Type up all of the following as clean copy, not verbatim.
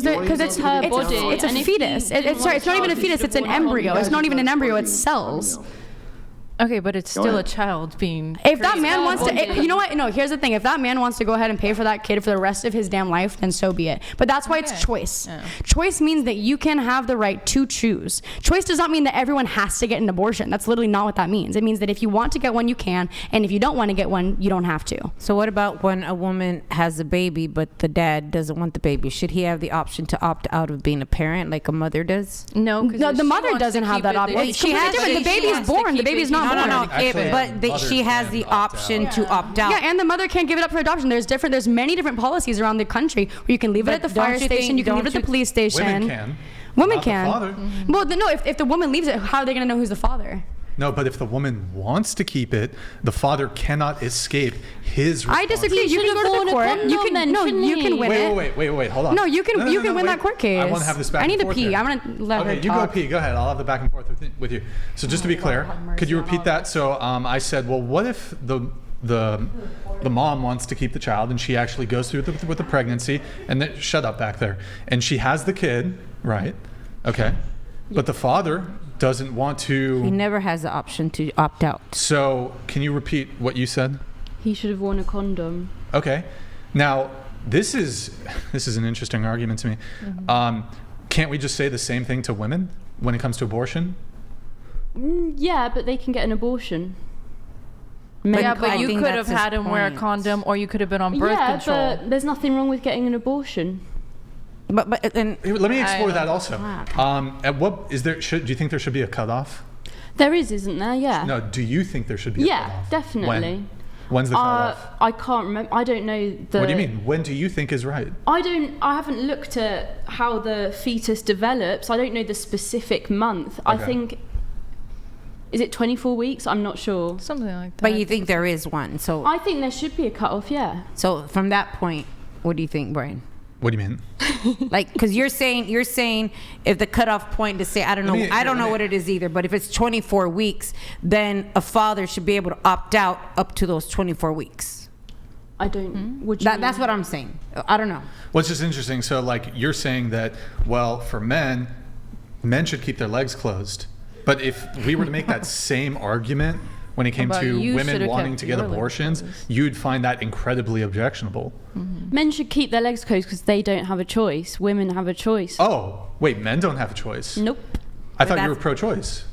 Because it's her body. It's a fetus. It's not even a fetus. It's an embryo. It's not even an embryo. It's cells. Okay, but it's still a child being. If that man wants to, you know what? No, here's the thing. If that man wants to go ahead and pay for that kid for the rest of his damn life, then so be it. But that's why it's choice. Yeah. Choice means that you can have the right to choose. Choice does not mean that everyone has to get an abortion. That's literally not what that means. It means that if you want to get one, you can, and if you don't want to get one, you don't have to. So what about when a woman has a baby, but the dad doesn't want the baby? Should he have the option to opt out of being a parent, like a mother does? No, the mother doesn't have that option. She has the baby is born. The baby is not born. But she has the option to opt out. Yeah, and the mother can't give it up for adoption. There's many different policies around the country where you can leave it at the fire station, you can leave it at the police station. Women can. Women can. The father. Well, no, if the woman leaves it, how are they going to know who's the father? No, but if the woman wants to keep it, the father cannot escape his responsibility. I disagree. You can go to the court. You can win it. Wait, hold on. No, you can win that court case. I want to have this back and forth. I need to pee. I'm going to let her talk. Okay, you go pee. Go ahead. I'll have the back and forth with you. So just to be clear, could you repeat that? So I said, well, what if the mom wants to keep the child and she actually goes through with the pregnancy and then shut up back there, and she has the kid, right? Okay, but the father doesn't want to. He never has the option to opt out. So can you repeat what you said? He should have worn a condom. Okay, now this is an interesting argument to me. Can't we just say the same thing to women when it comes to abortion? Yeah, but they can get an abortion. But you could have had him wear a condom, or you could have been on birth control. Yeah, but there's nothing wrong with getting an abortion. But then let me explore that also. At what is there? Do you think there should be a cutoff? There isn't there? Yeah. No. Do you think there should be a cutoff? Yeah, definitely. When's the cutoff? I can't remember. I don't know the. What do you mean? When do you think is right? I haven't looked at how the fetus develops. I don't know the specific month. Okay. I think. Is it 24 weeks? I'm not sure. Something like that. But you think there is one? So I think there should be a cutoff. Yeah. So from that point, what do you think, Brian? What do you mean? Like, because you're saying if the cutoff point to say, I don't know what it is either, but if it's 24 weeks, then a father should be able to opt out up to those 24 weeks. I don't. That's what I'm saying. I don't know. Well, it's just interesting. So, like, you're saying that, well, for men should keep their legs closed. But if we were to make that same argument when it came to women wanting to get abortions, you'd find that incredibly objectionable. Mm-hmm. Men should keep their legs closed because they don't have a choice. Women have a choice. Oh, wait, men don't have a choice? Nope. I thought you were pro-choice.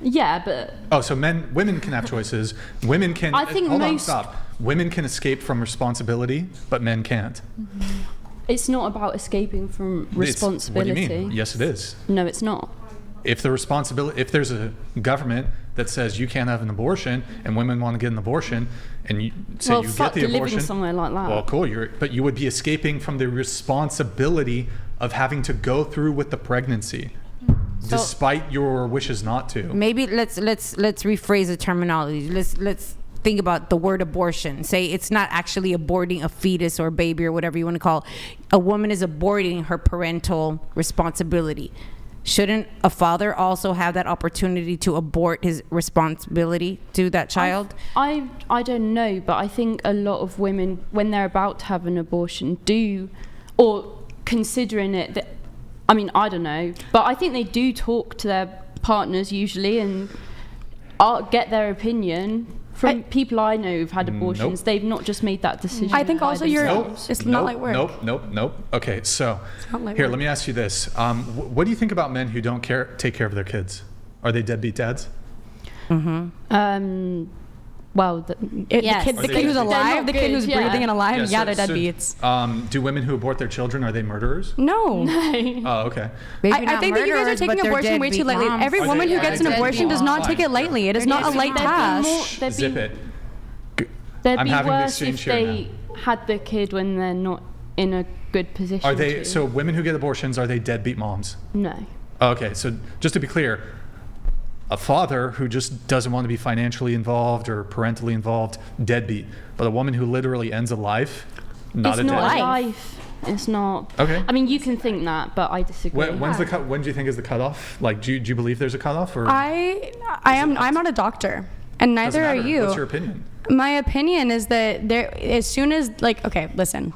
Yeah, but... Oh, so women can have choices. Women can... I think stop. Women can escape from responsibility, but men can't. Mm-hmm. It's not about escaping from responsibility. What do you mean? Yes, it is. No, it's not. If there's a government that says you can't have an abortion and women want to get an abortion and you say you get the abortion, living somewhere like that. Well, cool. But you would be escaping from the responsibility of having to go through with the pregnancy, despite your wishes not to. Maybe let's rephrase the terminology. Let's think about the word abortion. Say it's not actually aborting a fetus or a baby or whatever you want to call it. A woman is aborting her parental responsibility. Shouldn't a father also have that opportunity to abort his responsibility to that child? I don't know, but I think a lot of women, when they're about to have an abortion, or considering it, I don't know, but I think they do talk to their partners usually and get their opinion. From people I know who've had abortions, they've not just made that decision. I think also it's not like work. Nope. Okay, so here, let me ask you this. What do you think about men who don't take care of their kids? Are they deadbeat dads? Mm-hmm. Well, the kid who's alive, the kid who's breathing and alive, they're deadbeats. Do women who abort their children, are they murderers? No. Oh, okay. I think that you guys are taking abortion way too lightly. Every woman who gets an abortion does not take it lightly. It is not a light task. Zip it. They'd be worse if they had the kid when they're not in a good position. Are they? So women who get abortions, are they deadbeat moms? No. Okay, so just to be clear, a father who just doesn't want to be financially involved or parentally involved, deadbeat. But a woman who literally ends a life, not a deadbeat. It's not life. It's not. Okay. You can think that, but I disagree. When do you think is the cutoff? Like, do you believe there's a cutoff? Or I'm not a doctor, and neither are you. What's your opinion? My opinion is that as soon as okay, listen,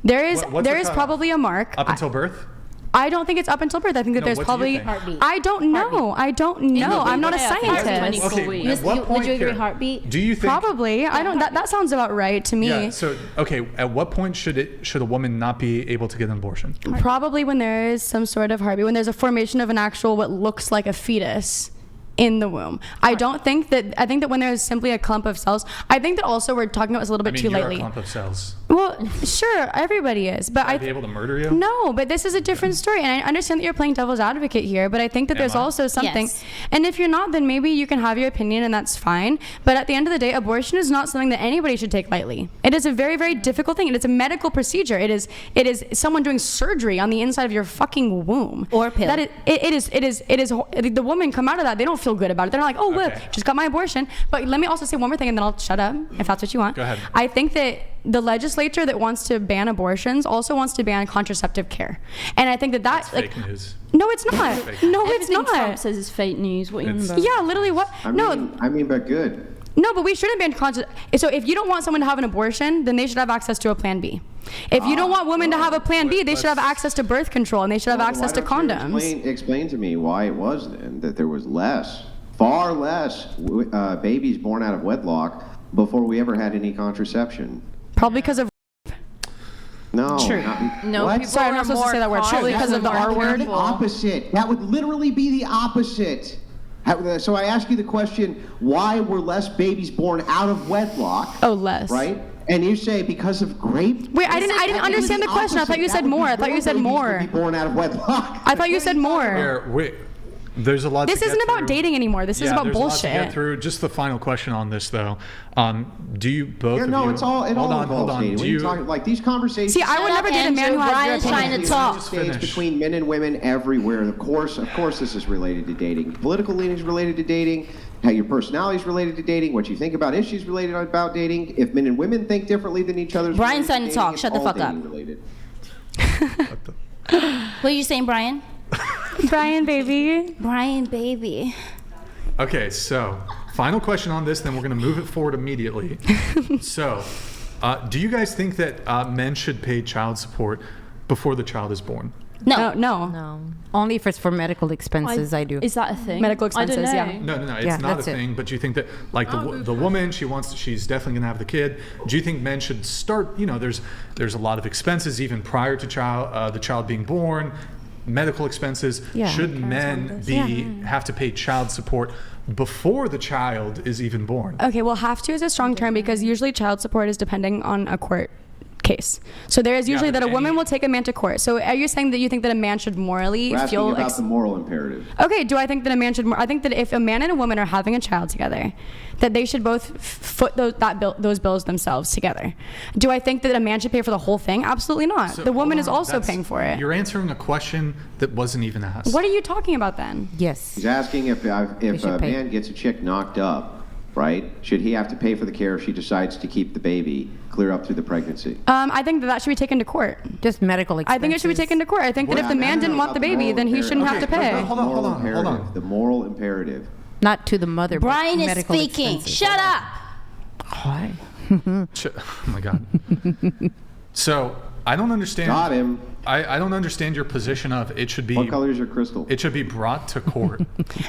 there is probably a mark up until birth. I don't think it's up until birth. I think that there's probably. I don't know. I don't know. I'm not a scientist. Okay, at what point would you agree heartbeat? Do you think? Probably. I don't. That sounds about right to me. Yeah. So okay, at what point should a woman not be able to get an abortion? Probably when there is some sort of heartbeat, when there's a formation of an actual what looks like a fetus in the womb. I think that when there's simply a clump of cells, I think that also we're talking about this a little bit too you're lightly. A clump of cells. Well, sure, everybody is, but I'd be able to murder you. No, but this is a different story, and I understand that you're playing devil's advocate here, but I think that there's also something. Yes. And if you're not, then maybe you can have your opinion, and that's fine. But at the end of the day, abortion is not something that anybody should take lightly. It is a very, very difficult thing, and it's a medical procedure. It is someone doing surgery on the inside of your fucking womb. Or pill. That it is. The women come out of that, they don't feel good about it. They're not like, oh, well, just got my abortion. But let me also say one more thing, and then I'll shut up if that's what you want. Go ahead. I think that the legislature that wants to ban abortions also wants to ban contraceptive care, and I think that That's fake news. No, it's not. No, it's Everything not. Trump says is fake news. What are you about? Yeah, literally. What? I mean, but good. No, but we shouldn't ban contraceptive. So if you don't want someone to have an abortion, then they should have access to a Plan B. If you don't want women to have a Plan B, they should have access to birth control, and they should have access to condoms. Explain to me why it was then that there was far less babies born out of wedlock before we ever had any contraception. Probably because of. No. True. No, what? people Sorry, I'm are not supposed to more say that word. Probably because of the R word. The opposite. That would literally be the opposite. So I ask you the question: why were less babies born out of wedlock? Oh, less. Right. And you say because of grape? Wait, I didn't understand the question. I thought you said more. I thought you said more. Born out of wedlock. I thought you said more. Here, wait. There's a lot. This isn't about dating anymore. This is about there's bullshit. A lot to get through. Just the final question on this, though. Do you both? Yeah, no, of you, it's all. Hold on. Dating. Do you? Like these conversations. See, I would never date a man who had Brian's your trying opinion. to talk. States between men and women everywhere. Of course, this is related to dating. Political leanings related to dating. How your personality is related to dating. What you think about issues related about dating. If men and women think differently than each other. Brian's trying to talk. Shut the fuck up. What are you saying, Brian? Brian, baby. Brian, baby. Okay, so final question on this, then we're going to move it forward immediately. So, do you guys think that men should pay child support before the child is born? No. No. Only if it's for medical expenses, I do. Is that a thing? Medical expenses, I yeah. don't know. No, it's Yeah, not a that's it. thing. But do you think that, like the woman, she's definitely gonna have the kid. Do you think men should start? There's a lot of expenses even prior to the child being born, medical expenses. Yeah. Should men have to pay child support before the child is even born? Okay, well, have to is a strong term because usually child support is depending on a court case. So there is usually that a woman will take a man to court. So are you saying that you think that a man should morally We're feel asking about the moral imperative. Okay, do I think that a man should I think that if a man and a woman are having a child together, that they should both foot those bills themselves together. Do I think that a man should pay for the whole thing? Absolutely not. So, the woman is hold on, also that's- paying for it. You're answering a question that wasn't even asked. What are you talking about then? Yes. He's asking if a should pay. man gets a chick knocked up, right? Should he have to pay for the care if she decides to keep the baby clear up through the pregnancy? I think that should be taken to court. Just medical expenses. I think it should be taken to court. I think that if the man didn't want the baby, then he shouldn't have to pay. Hold on. The moral imperative. Not to the mother. but Brian is medical speaking. expenses. Shut up. Why? Oh my God. So I don't understand. Got him. I don't understand your position of it should be. What color is your crystal? It should be brought to court.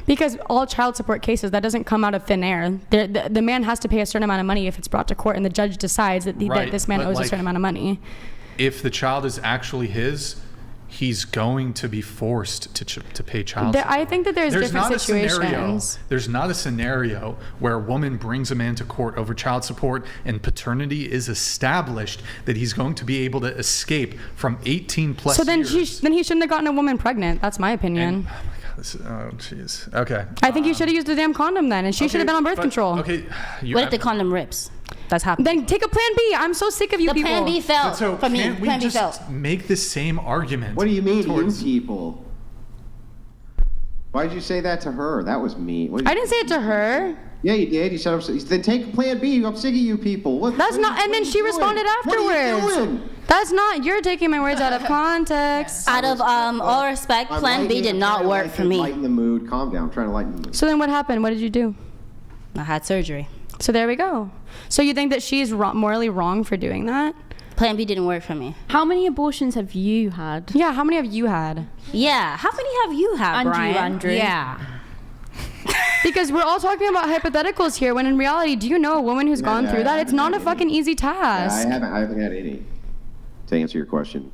Because all child support cases, that doesn't come out of thin air. The man has to pay a certain amount of money if it's brought to court, and the judge decides that, Right, that this man but owes a like- certain amount of money. If the child is actually his, he's going to be forced to pay child support. I think that there's different not situations. There's not a scenario where a woman brings a man to court over child support and paternity is established that he's going to be able to escape from 18 plus So then years. he shouldn't have gotten a woman pregnant. That's my opinion. And- oh my God, oh jeez. Okay. I think he should have used the damn condom then, and she should have been on birth control. Okay. What if the condom rips? That's happening. Then take a Plan B. I'm so sick of you The people. Plan B fell So for me. can't we Plan B just fell. make the same argument? What do you mean, towards- you people? Why did you say that to her? That was mean. I didn't say it to her. Yeah, you did. You said, then take Plan B. I'm sick of you people. That's not. And then she responded What are you afterwards. doing? That's not. You're taking my words out of context. Out of all respect, I'm Plan B lightening- did I'm not trying to work for me. Lighten the mood. Calm down. I'm trying to lighten the mood. So then what happened? What did you do? I had surgery. So there we go. So you think that she's morally wrong for doing that? Plan B didn't work for me. How many abortions have you had? Yeah, how many have you had? Yeah, how many have you had, And you, Brian? Andrew. Yeah. Because we're all talking about hypotheticals here, when in reality, do you know a woman who's gone through that? It's not a fucking easy task. I haven't had any, to answer your question.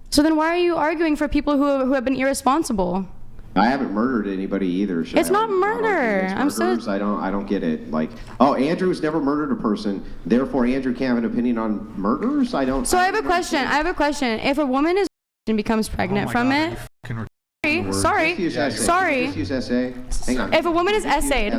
So then why are you arguing for people who have been irresponsible? I haven't murdered anybody either. It's not murder. I'm so. I don't get it. Like, oh, Andrew's never murdered a person, therefore Andrew can't have an opinion on murders. I don't. So I have a question. If a woman is and becomes pregnant from it, sorry. Just use SA. Hang on. If a woman is essayed,